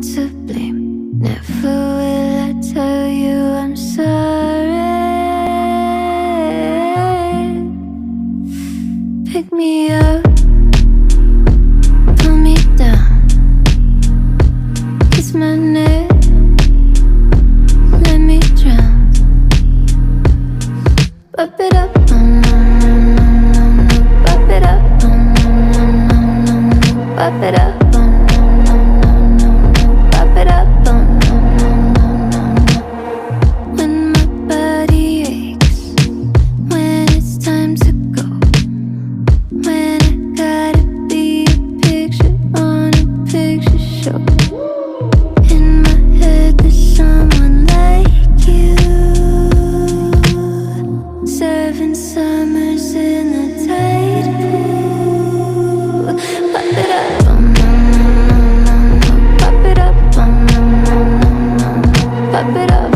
to blame. Never will I tell you I'm sorry. Pick me up, pull me down, kiss my neck, let me drown. Pop it up, no, no, no, no, no, no. Pop it up, no, no, no, no, no, no. Pop it up. Pop it up.